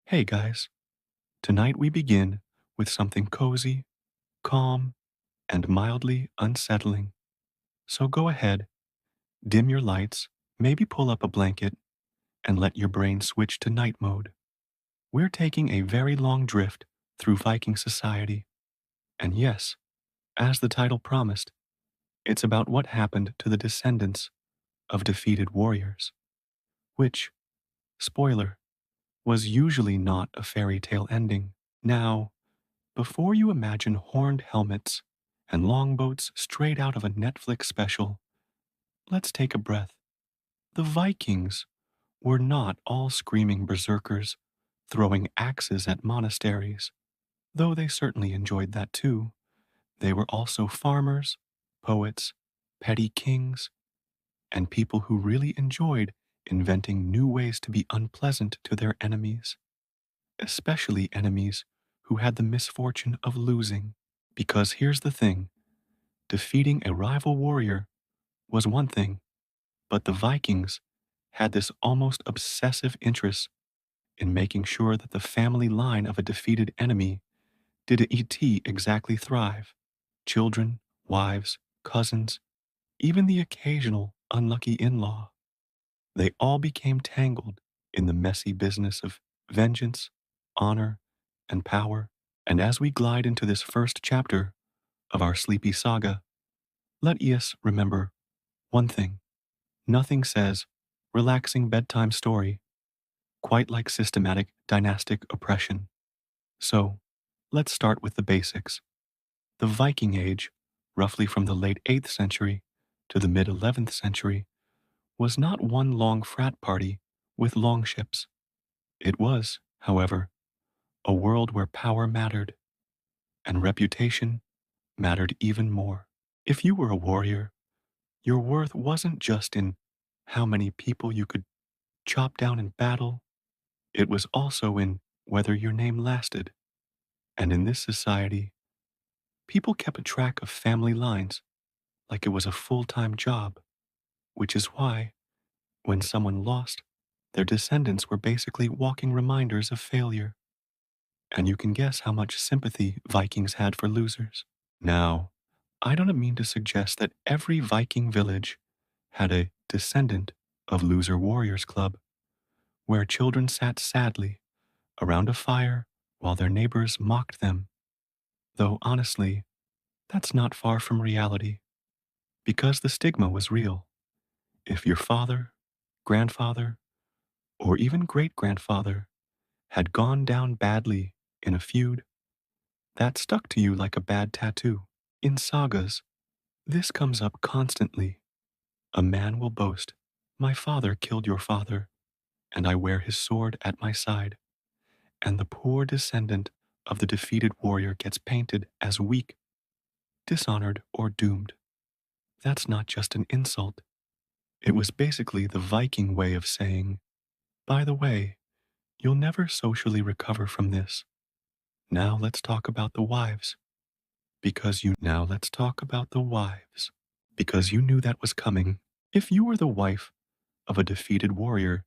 Hey guys, tonight we begin with something cozy, calm, and mildly unsettling. So go ahead, dim your lights, maybe pull up a blanket, and let your brain switch to night mode. We're taking a very long drift through Viking society. And yes, as the title promised, it's about what happened to the descendants of defeated warriors, which, spoiler, was usually not a fairy tale ending. Now, before you imagine horned helmets and longboats straight out of a Netflix special, let's take a breath. The Vikings were not all screaming berserkers throwing axes at monasteries, though they certainly enjoyed that too. They were also farmers, poets, petty kings, and people who really enjoyed inventing new ways to be unpleasant to their enemies, especially enemies who had the misfortune of losing. Because here's the thing, defeating a rival warrior was one thing, but the Vikings had this almost obsessive interest in making sure that the family line of a defeated enemy did exactly thrive. Children, wives, cousins, even the occasional unlucky in law. They all became tangled in the messy business of vengeance, honor, and power. And as we glide into this first chapter of our sleepy saga, let us remember one thing. Nothing says relaxing bedtime story quite like systematic dynastic oppression. So, let's start with the basics. The Viking Age, roughly from the late 8th century to the mid 11th century, was not one long frat party with longships. It was, however, a world where power mattered and reputation mattered even more. If you were a warrior, your worth wasn't just in how many people you could chop down in battle, it was also in whether your name lasted. And in this society, people kept a track of family lines like it was a full-time job, which is why, when someone lost, their descendants were basically walking reminders of failure. And you can guess how much sympathy Vikings had for losers. Now, I don't mean to suggest that every Viking village had a descendant of loser warriors club, where children sat sadly around a fire while their neighbors mocked them, though honestly, that's not far from reality, because the stigma was real. If your father, grandfather, or even great grandfather had gone down badly in a feud, that stuck to you like a bad tattoo. In sagas, this comes up constantly. A man will boast, "My father killed your father, and I wear his sword at my side." And the poor descendant of the defeated warrior gets painted as weak, dishonored, or doomed. That's not just an insult. It was basically the Viking way of saying, by the way, you'll never socially recover from this. Now let's talk about the wives. Let's talk about the wives. Because you knew that was coming. If you were the wife of a defeated warrior,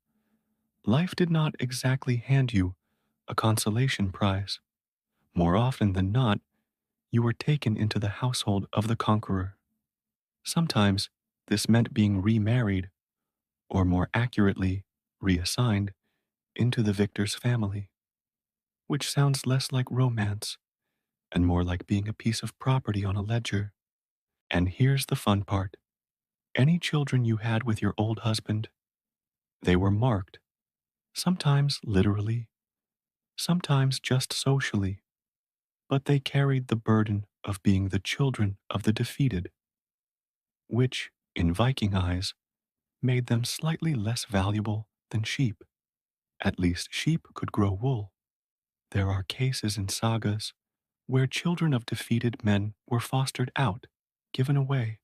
life did not exactly hand you a consolation prize. More often than not, you were taken into the household of the conqueror. Sometimes this meant being remarried, or more accurately, reassigned into the victor's family, which sounds less like romance and more like being a piece of property on a ledger. And here's the fun part. Any children you had with your old husband, they were marked, sometimes literally, sometimes just socially, but they carried the burden of being the children of the defeated, which, in Viking eyes, made them slightly less valuable than sheep. At least sheep could grow wool. There are cases in sagas where children of defeated men were fostered out, given away,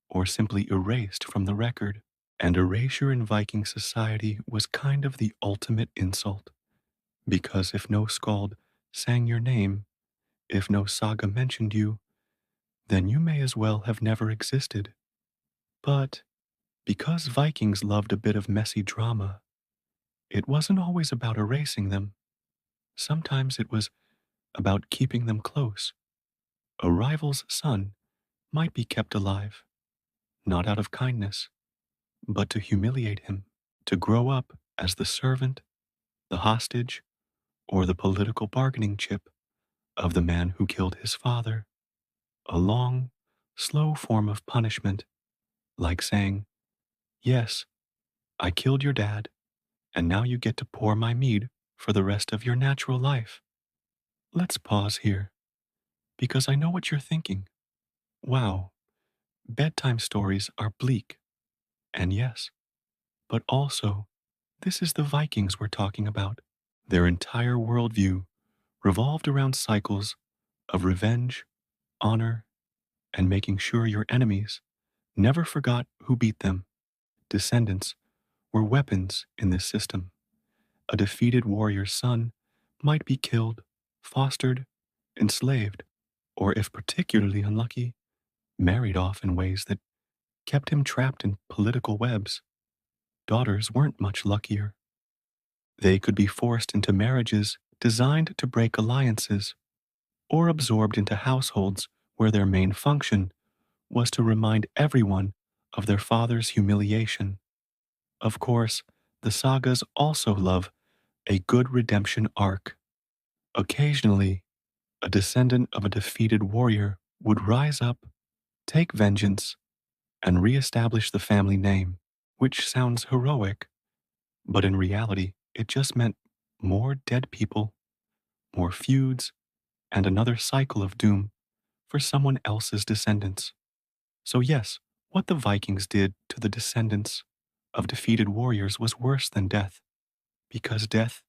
or simply erased from the record. And erasure in Viking society was kind of the ultimate insult, because if no skald sang your name, if no saga mentioned you, then you may as well have never existed. But because Vikings loved a bit of messy drama, it wasn't always about erasing them. Sometimes it was about keeping them close. A rival's son might be kept alive, not out of kindness, but to humiliate him, to grow up as the servant, the hostage, or the political bargaining chip of the man who killed his father. A long, slow form of punishment, like saying, "Yes, I killed your dad, and now you get to pour my mead for the rest of your natural life." Let's pause here, because I know what you're thinking. Wow, bedtime stories are bleak. And yes, but also, this is the Vikings we're talking about. Their entire worldview revolved around cycles of revenge, honor, and making sure your enemies never forgot who beat them. Descendants were weapons in this system. A defeated warrior's son might be killed, fostered, enslaved, or if particularly unlucky, married off in ways that kept him trapped in political webs. Daughters weren't much luckier. They could be forced into marriages designed to break alliances or absorbed into households where their main function was to remind everyone of their father's humiliation. Of course, the sagas also love a good redemption arc. Occasionally, a descendant of a defeated warrior would rise up, take vengeance, and reestablish the family name, which sounds heroic, but in reality, it just meant more dead people, more feuds, and another cycle of doom for someone else's descendants. So, yes, what the Vikings did to the descendants of defeated warriors was worse than death, because death,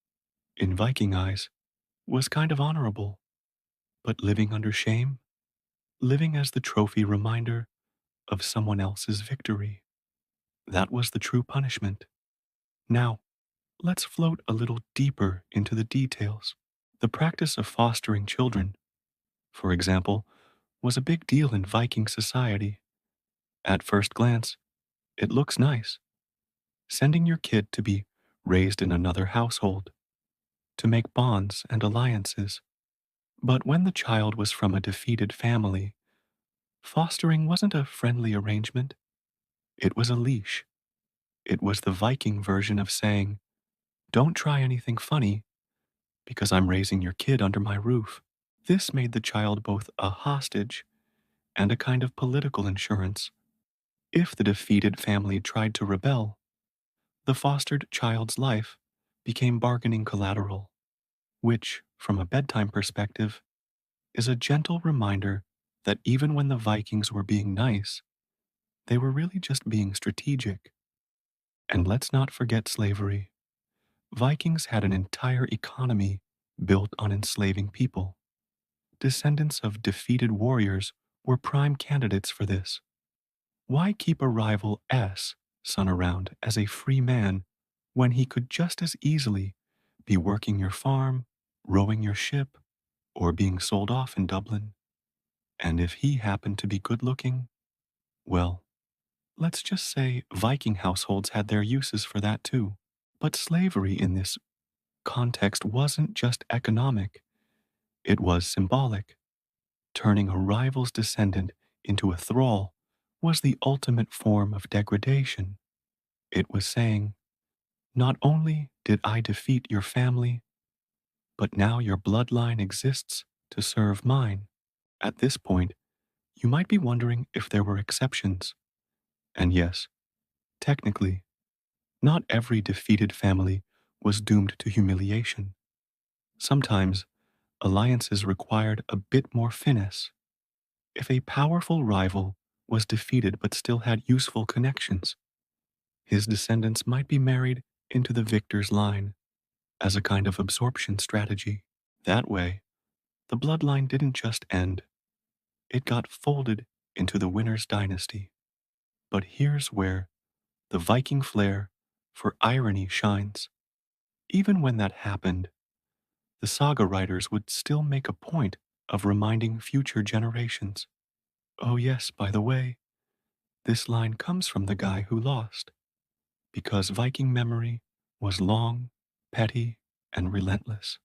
in Viking eyes, was kind of honorable. But living under shame, living as the trophy reminder of someone else's victory, that was the true punishment. Now, let's float a little deeper into the details. The practice of fostering children, for example, was a big deal in Viking society. At first glance, it looks nice. Sending your kid to be raised in another household, to make bonds and alliances. But when the child was from a defeated family, fostering wasn't a friendly arrangement. It was a leash. It was the Viking version of saying, "Don't try anything funny because I'm raising your kid under my roof." This made the child both a hostage and a kind of political insurance. If the defeated family tried to rebel, the fostered child's life became bargaining collateral, which, from a bedtime perspective, is a gentle reminder that even when the Vikings were being nice, they were really just being strategic. And let's not forget slavery. Vikings had an entire economy built on enslaving people. Descendants of defeated warriors were prime candidates for this. Why keep a rival son around as a free man when he could just as easily be working your farm, rowing your ship, or being sold off in Dublin? And if he happened to be good looking, well, let's just say Viking households had their uses for that too. But slavery in this context wasn't just economic, it was symbolic. Turning a rival's descendant into a thrall was the ultimate form of degradation. It was saying, not only did I defeat your family, but now your bloodline exists to serve mine. At this point, you might be wondering if there were exceptions. And yes, technically, not every defeated family was doomed to humiliation. Sometimes, alliances required a bit more finesse. If a powerful rival was defeated but still had useful connections, his descendants might be married into the victor's line as a kind of absorption strategy. That way, the bloodline didn't just end, it got folded into the winner's dynasty. But here's where the Viking flair for irony shines. Even when that happened, the saga writers would still make a point of reminding future generations. Oh, yes, by the way, this line comes from the guy who lost, because Viking memory was long, petty, and relentless.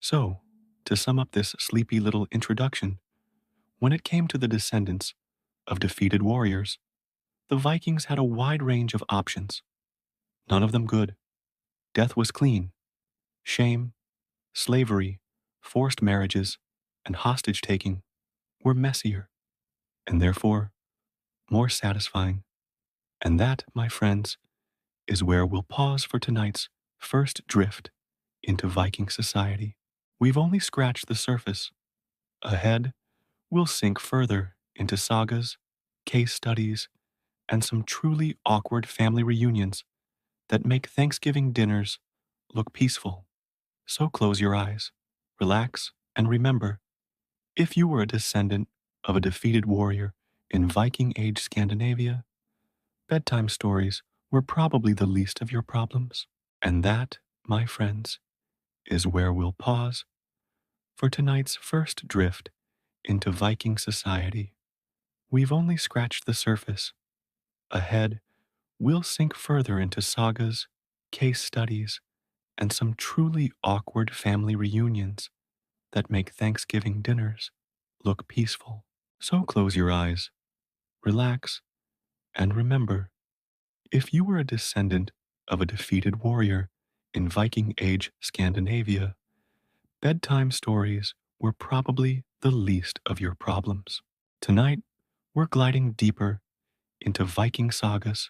So, to sum up this sleepy little introduction, when it came to the descendants of defeated warriors, the Vikings had a wide range of options, none of them good. Death was clean. Shame, slavery, forced marriages, and hostage taking were messier, and therefore more satisfying. And that, my friends, is where we'll pause for tonight's first drift into Viking society. We've only scratched the surface. Ahead, we'll sink further into sagas, case studies, and some truly awkward family reunions that make Thanksgiving dinners look peaceful. So close your eyes, relax, and remember, if you were a descendant of a defeated warrior in Viking Age Scandinavia, bedtime stories were probably the least of your problems. And that, my friends, is where we'll pause for tonight's first drift into Viking society. We've only scratched the surface. Ahead, we'll sink further into sagas, case studies, and some truly awkward family reunions that make Thanksgiving dinners look peaceful. So close your eyes, relax, and remember, if you were a descendant of a defeated warrior in Viking Age Scandinavia, bedtime stories were probably the least of your problems. Tonight, we're gliding deeper into Viking sagas,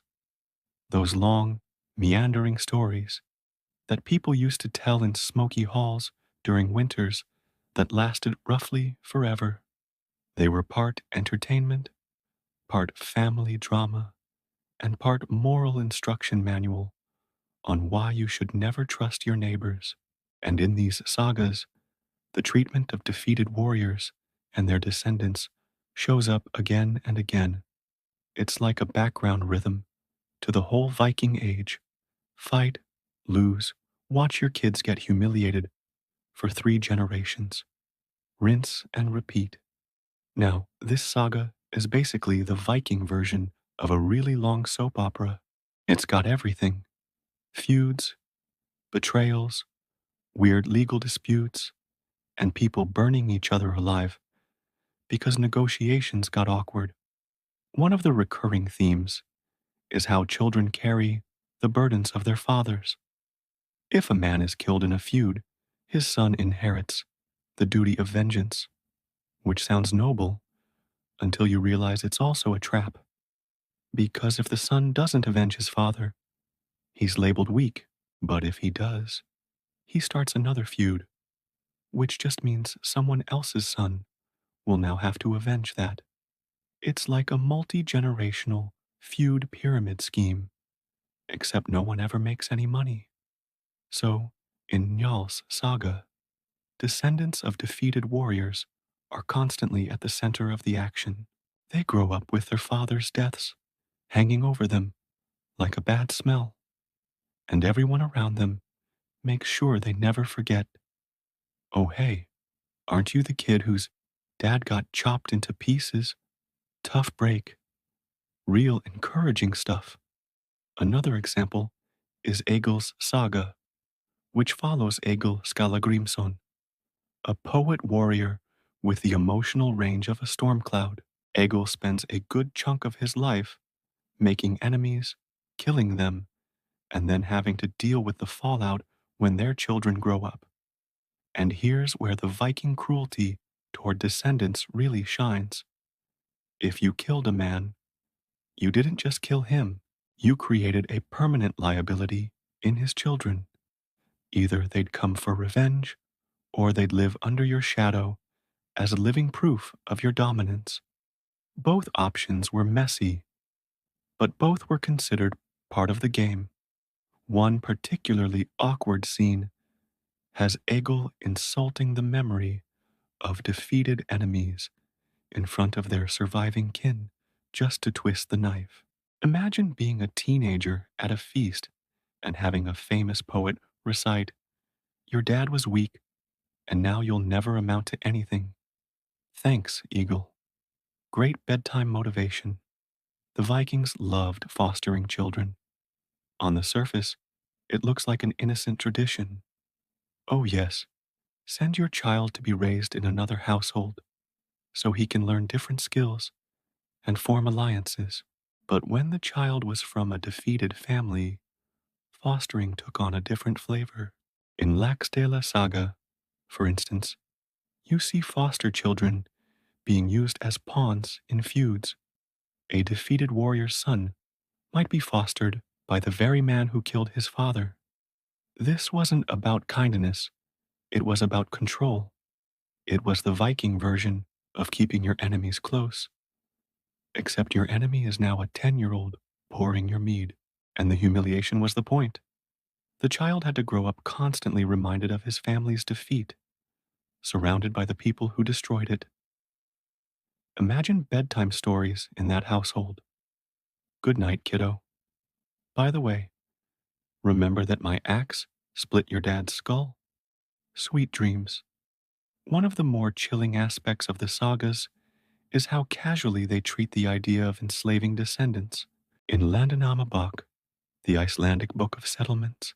those long, meandering stories that people used to tell in smoky halls during winters that lasted roughly forever. They were part entertainment, part family drama, and part moral instruction manual on why you should never trust your neighbors. And in these sagas, the treatment of defeated warriors and their descendants shows up again and again. It's like a background rhythm to the whole Viking age. Fight, lose, watch your kids get humiliated for 3 generations. Rinse and repeat. Now, this saga is basically the Viking version of a really long soap opera. It's got everything: feuds, betrayals, weird legal disputes, and people burning each other alive because negotiations got awkward. One of the recurring themes is how children carry the burdens of their fathers. If a man is killed in a feud, his son inherits the duty of vengeance, which sounds noble until you realize it's also a trap. Because if the son doesn't avenge his father, he's labeled weak. But if he does, he starts another feud, which just means someone else's son will now have to avenge that. It's like a multi-generational feud pyramid scheme, except no one ever makes any money. So, in Njal's saga, descendants of defeated warriors are constantly at the center of the action. They grow up with their father's deaths hanging over them like a bad smell, and everyone around them makes sure they never forget. Oh, hey, aren't you the kid whose dad got chopped into pieces? Tough break. Real encouraging stuff. Another example is Egil's saga, which follows Egil Skallagrimsson, a poet warrior with the emotional range of a storm cloud. Egil spends a good chunk of his life making enemies, killing them, and then having to deal with the fallout when their children grow up. And here's where the Viking cruelty toward descendants really shines. If you killed a man, you didn't just kill him, you created a permanent liability in his children. Either they'd come for revenge, or they'd live under your shadow as living proof of your dominance. Both options were messy, but both were considered part of the game. One particularly awkward scene has Egil insulting the memory of defeated enemies in front of their surviving kin just to twist the knife. Imagine being a teenager at a feast and having a famous poet recite, "Your dad was weak, and now you'll never amount to anything. Thanks, Egil." Great bedtime motivation. The Vikings loved fostering children. On the surface, it looks like an innocent tradition. Oh, yes, Send your child to be raised in another household so he can learn different skills and form alliances. But when the child was from a defeated family, fostering took on a different flavor. In Laxdala Saga, for instance, you see foster children being used as pawns in feuds. A defeated warrior's son might be fostered by the very man who killed his father. This wasn't about kindness, it was about control. It was the Viking version of keeping your enemies close. Except your enemy is now a 10-year-old pouring your mead, and the humiliation was the point. The child had to grow up constantly reminded of his family's defeat, surrounded by the people who destroyed it. Imagine bedtime stories in that household. Good night, kiddo. By the way, remember that my axe split your dad's skull? Sweet dreams. One of the more chilling aspects of the sagas is how casually they treat the idea of enslaving descendants. In Landnámabók, the Icelandic Book of Settlements,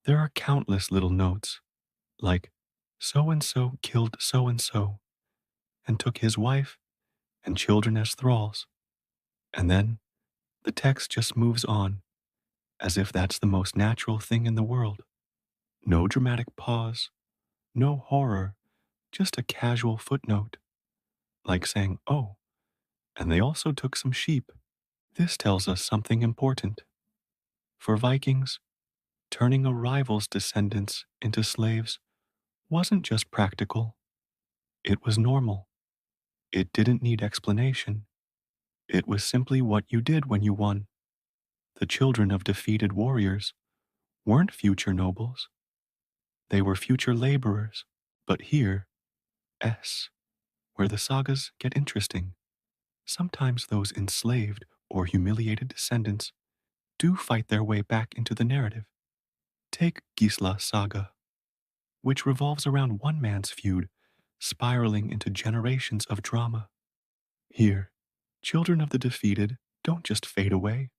there are countless little notes, like so and so killed so and took his wife and children as thralls. And then the text just moves on, as if that's the most natural thing in the world. No dramatic pause, no horror, just a casual footnote, like saying, oh, and they also took some sheep. This tells us something important. For Vikings, turning a rival's descendants into slaves wasn't just practical, it was normal. It didn't need explanation. It was simply what you did when you won. The children of defeated warriors weren't future nobles, they were future laborers. But here, where the sagas get interesting. Sometimes those enslaved or humiliated descendants do fight their way back into the narrative. Take Gisla Saga, which revolves around one man's feud, spiraling into generations of drama. Here, children of the defeated don't just fade away,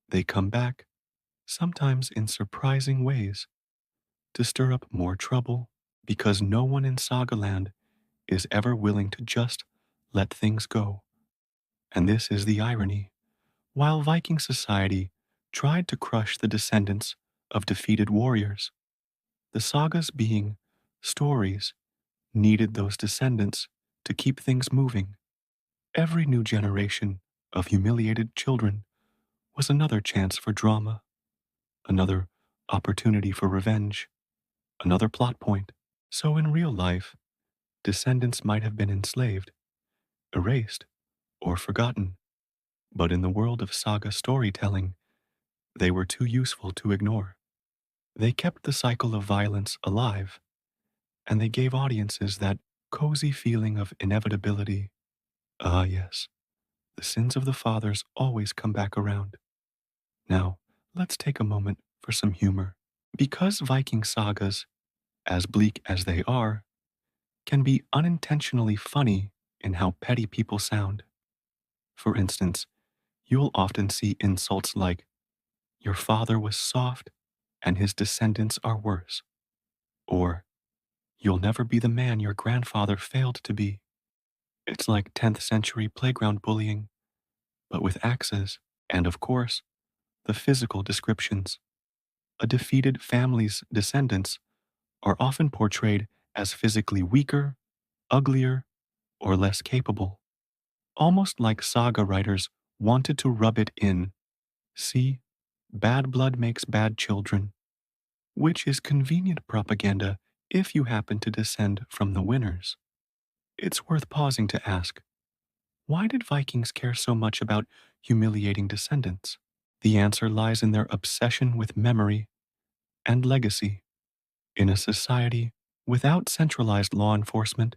they come back, sometimes in surprising ways, to stir up more trouble, because no one in Sagaland is ever willing to just let things go. And this is the irony. While Viking society tried to crush the descendants of defeated warriors, the sagas, being stories, needed those descendants to keep things moving. Every new generation of humiliated children was another chance for drama, another opportunity for revenge, another plot point. So in real life, descendants might have been enslaved, erased, or forgotten. But in the world of saga storytelling, they were too useful to ignore. They kept the cycle of violence alive, and they gave audiences that cozy feeling of inevitability. Ah, yes, the sins of the fathers always come back around. Now, let's take a moment for some humor. Because Viking sagas, as bleak as they are, can be unintentionally funny in how petty people sound. For instance, you'll often see insults like, your father was soft and his descendants are worse, or you'll never be the man your grandfather failed to be. It's like 10th century playground bullying, but with axes, and of course, the physical descriptions. A defeated family's descendants are often portrayed as physically weaker, uglier, or less capable, almost like saga writers wanted to rub it in. See, bad blood makes bad children, which is convenient propaganda if you happen to descend from the winners. It's worth pausing to ask, why did Vikings care so much about humiliating descendants? The answer lies in their obsession with memory and legacy. In a society without centralized law enforcement,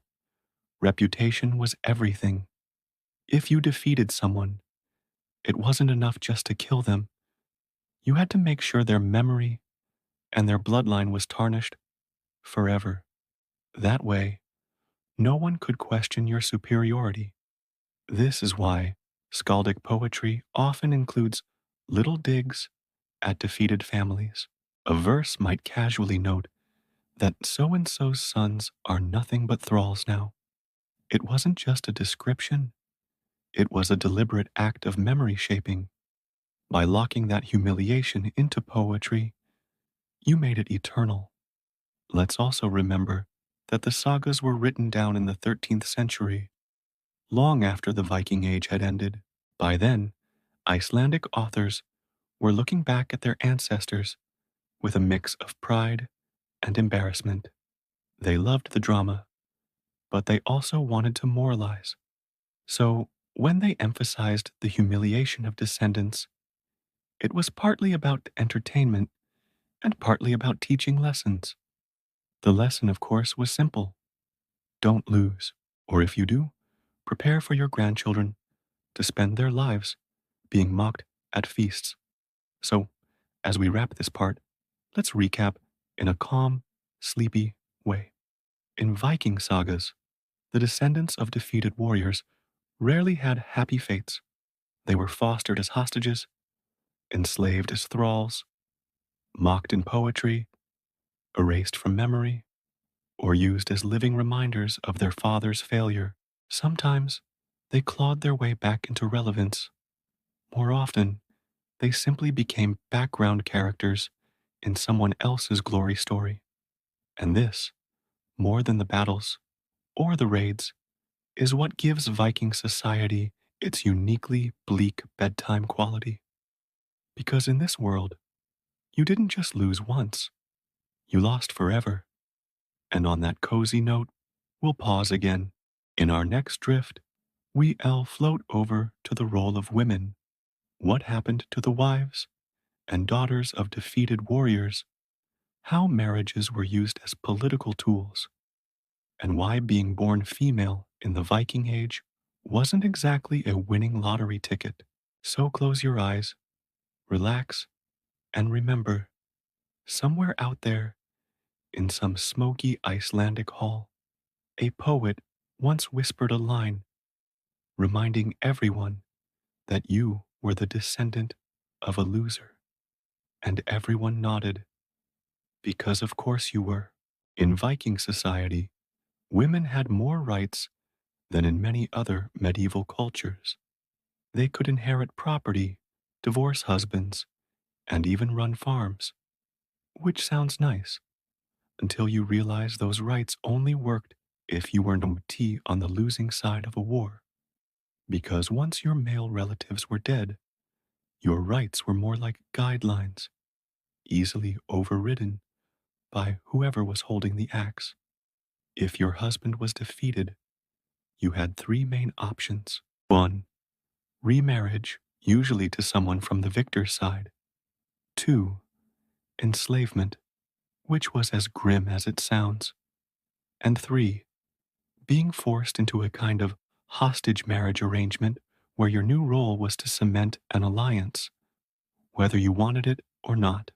reputation was everything. If you defeated someone, it wasn't enough just to kill them. You had to make sure their memory and their bloodline was tarnished forever. That way, no one could question your superiority. This is why skaldic poetry often includes little digs at defeated families. A verse might casually note that so and so's sons are nothing but thralls now. It wasn't just a description, it was a deliberate act of memory shaping. By locking that humiliation into poetry, you made it eternal. Let's also remember that the sagas were written down in the 13th century, long after the Viking Age had ended. By then, Icelandic authors were looking back at their ancestors with a mix of pride and embarrassment. They loved the drama, but they also wanted to moralize. So, when they emphasized the humiliation of descendants, it was partly about entertainment and partly about teaching lessons. The lesson, of course, was simple: don't lose, or if you do, prepare for your grandchildren to spend their lives being mocked at feasts. So, as we wrap this part, let's recap in a calm, sleepy way. In Viking sagas, the descendants of defeated warriors rarely had happy fates. They were fostered as hostages, enslaved as thralls, mocked in poetry, erased from memory, or used as living reminders of their father's failure. Sometimes they clawed their way back into relevance. More often, they simply became background characters in someone else's glory story. And this, more than the battles or the raids, is what gives Viking society its uniquely bleak bedtime quality. Because in this world, you didn't just lose once, you lost forever. And on that cozy note, we'll pause again. In our next drift, we'll float over to the role of women. What happened to the wives and daughters of defeated warriors? How marriages were used as political tools, and why being born female in the Viking Age wasn't exactly a winning lottery ticket. So close your eyes, relax, and remember, somewhere out there in some smoky Icelandic hall, a poet once whispered a line reminding everyone that you were the descendant of a loser. And everyone nodded, because of course you were. In Viking society, women had more rights than in many other medieval cultures. They could inherit property, divorce husbands, and even run farms, which sounds nice until you realize those rights only worked if you were an OT on the losing side of a war. Because once your male relatives were dead, your rights were more like guidelines, easily overridden by whoever was holding the axe. If your husband was defeated, you had three main options. 1. Remarriage, usually to someone from the victor's side. 2. Enslavement, which was as grim as it sounds. And 3. Being forced into a kind of hostage marriage arrangement where your new role was to cement an alliance, whether you wanted it or not.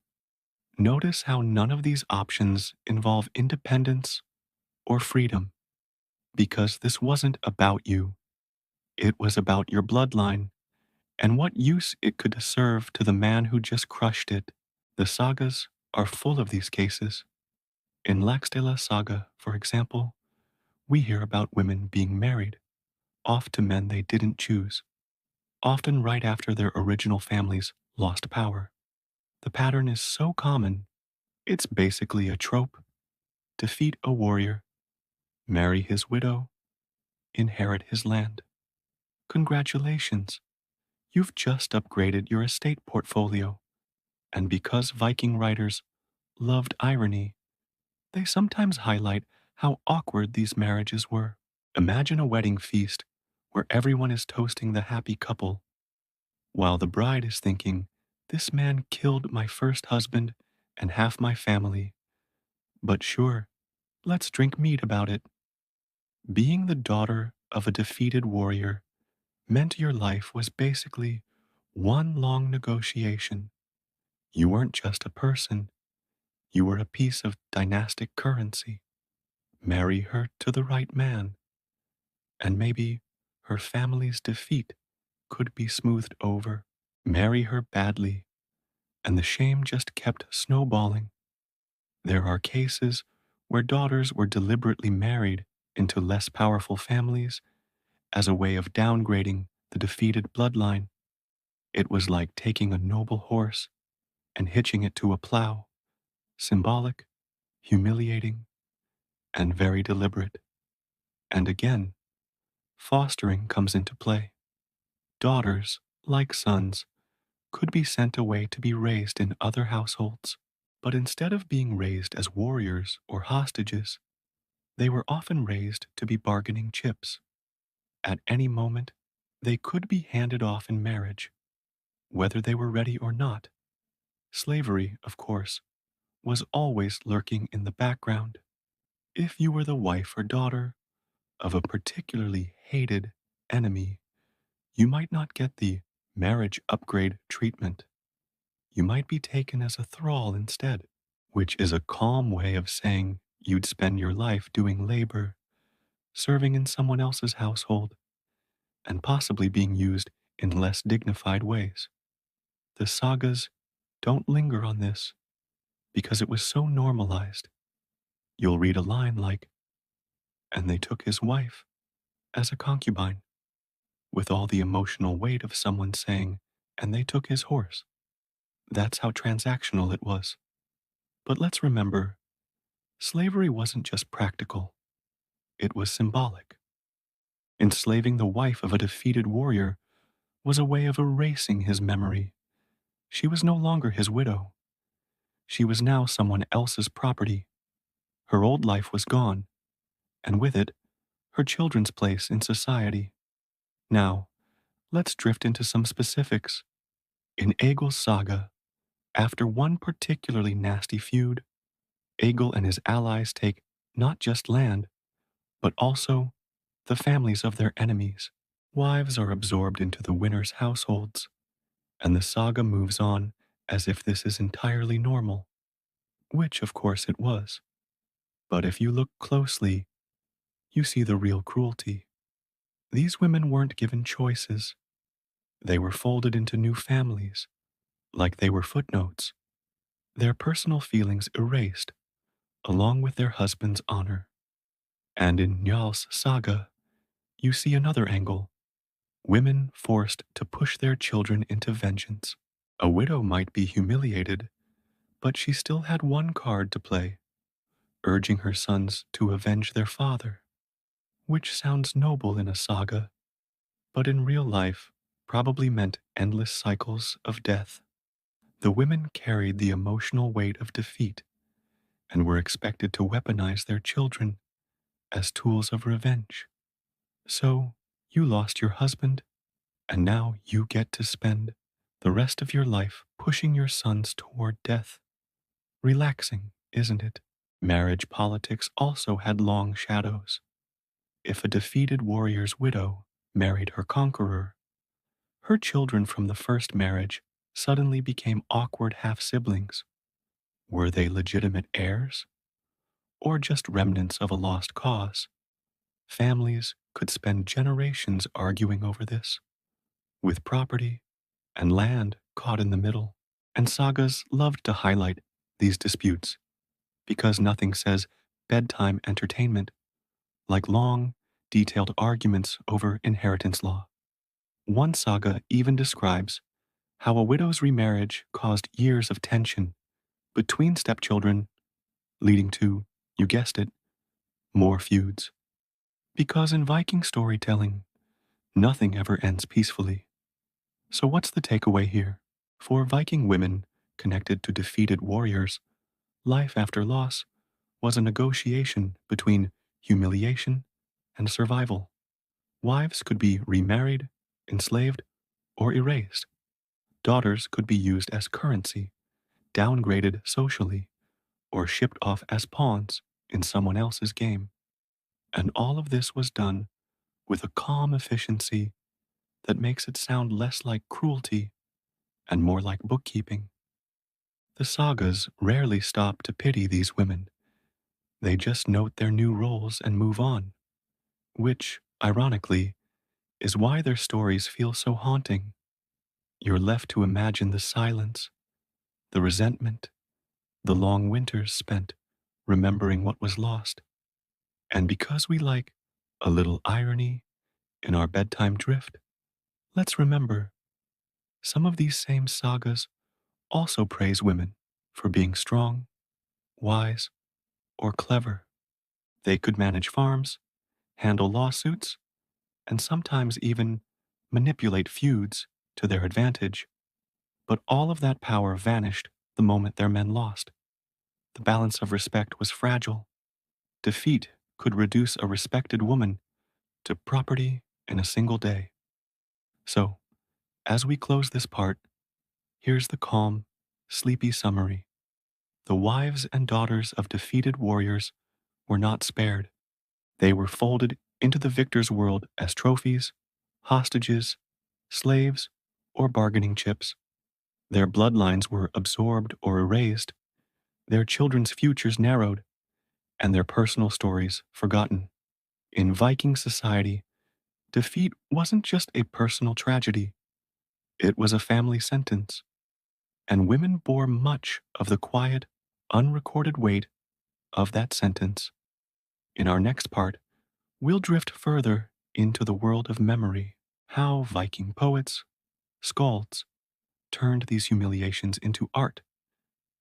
Notice how none of these options involve independence or freedom, because this wasn't about you. It was about your bloodline and what use it could serve to the man who just crushed it. The sagas are full of these cases. In Laxdela saga, for example, we hear about women being married, off to men they didn't choose, often right after their original families lost power. The pattern is so common, it's basically a trope: defeat a warrior, marry his widow, inherit his land. Congratulations, you've just upgraded your estate portfolio. And because Viking writers loved irony, they sometimes highlight how awkward these marriages were. Imagine a wedding feast where everyone is toasting the happy couple, while the bride is thinking, "This man killed my first husband and half my family. But sure, let's drink mead about it." Being the daughter of a defeated warrior meant your life was basically one long negotiation. You weren't just a person, you were a piece of dynastic currency. Marry her to the right man, and maybe her family's defeat could be smoothed over. Marry her badly, and the shame just kept snowballing. There are cases where daughters were deliberately married into less powerful families as a way of downgrading the defeated bloodline. It was like taking a noble horse and hitching it to a plow, symbolic, humiliating, and very deliberate. And again, fostering comes into play. Daughters, like sons, could be sent away to be raised in other households, but instead of being raised as warriors or hostages, they were often raised to be bargaining chips. At any moment, they could be handed off in marriage, whether they were ready or not. Slavery, of course, was always lurking in the background. If you were the wife or daughter of a particularly hated enemy, you might not get the marriage upgrade treatment. You might be taken as a thrall instead, which is a calm way of saying you'd spend your life doing labor, serving in someone else's household, and possibly being used in less dignified ways. The sagas don't linger on this because it was so normalized. You'll read a line like, and they took his wife as a concubine, with all the emotional weight of someone saying, and they took his horse. That's how transactional it was. But let's remember, slavery wasn't just practical, it was symbolic. Enslaving the wife of a defeated warrior was a way of erasing his memory. She was no longer his widow. She was now someone else's property. Her old life was gone, and with it, her children's place in society. Now, let's drift into some specifics. In Egil's saga, after one particularly nasty feud, Egil and his allies take not just land, but also the families of their enemies. Wives are absorbed into the winners' households, and the saga moves on as if this is entirely normal, which of course it was. But if you look closely, you see the real cruelty. These women weren't given choices. They were folded into new families, like they were footnotes, their personal feelings erased, along with their husband's honor. And in Njal's saga, you see another angle, women forced to push their children into vengeance. A widow might be humiliated, but she still had one card to play, urging her sons to avenge their father, which sounds noble in a saga, but in real life probably meant endless cycles of death. The women carried the emotional weight of defeat and were expected to weaponize their children as tools of revenge. So, you lost your husband, and now you get to spend the rest of your life pushing your sons toward death. Relaxing, isn't it? Marriage politics also had long shadows. If a defeated warrior's widow married her conqueror, her children from the first marriage suddenly became awkward half siblings. Were they legitimate heirs? Or just remnants of a lost cause? Families could spend generations arguing over this, with property and land caught in the middle. And sagas loved to highlight these disputes because nothing says bedtime entertainment like long, detailed arguments over inheritance law. One saga even describes how a widow's remarriage caused years of tension between stepchildren, leading to, you guessed it, more feuds. Because in Viking storytelling, nothing ever ends peacefully. So what's the takeaway here? For Viking women connected to defeated warriors, life after loss was a negotiation between humiliation and survival. Wives could be remarried, enslaved, or erased. Daughters could be used as currency, downgraded socially, or shipped off as pawns in someone else's game. And all of this was done with a calm efficiency that makes it sound less like cruelty and more like bookkeeping. The sagas rarely stop to pity these women. They just note their new roles and move on, which, ironically, is why their stories feel so haunting. You're left to imagine the silence, the resentment, the long winters spent remembering what was lost. And because we like a little irony in our bedtime drift, let's remember some of these same sagas also praise women for being strong, wise, or clever. They could manage farms, handle lawsuits, and sometimes even manipulate feuds to their advantage. But all of that power vanished the moment their men lost. The balance of respect was fragile. Defeat could reduce a respected woman to property in a single day. So, as we close this part, here's the calm, sleepy summary. The wives and daughters of defeated warriors were not spared. They were folded into the victor's world as trophies, hostages, slaves, or bargaining chips. Their bloodlines were absorbed or erased, their children's futures narrowed, and their personal stories forgotten. In Viking society, defeat wasn't just a personal tragedy, it was a family sentence, and women bore much of the quiet, unrecorded weight of that sentence. In our next part, we'll drift further into the world of memory, how Viking poets, skalds, turned these humiliations into art,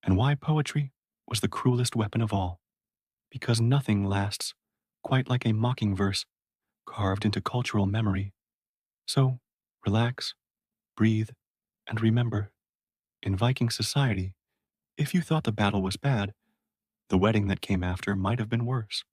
and why poetry was the cruelest weapon of all, because nothing lasts quite like a mocking verse carved into cultural memory. So, relax, breathe, and remember, in Viking society, if you thought the battle was bad, the wedding that came after might have been worse.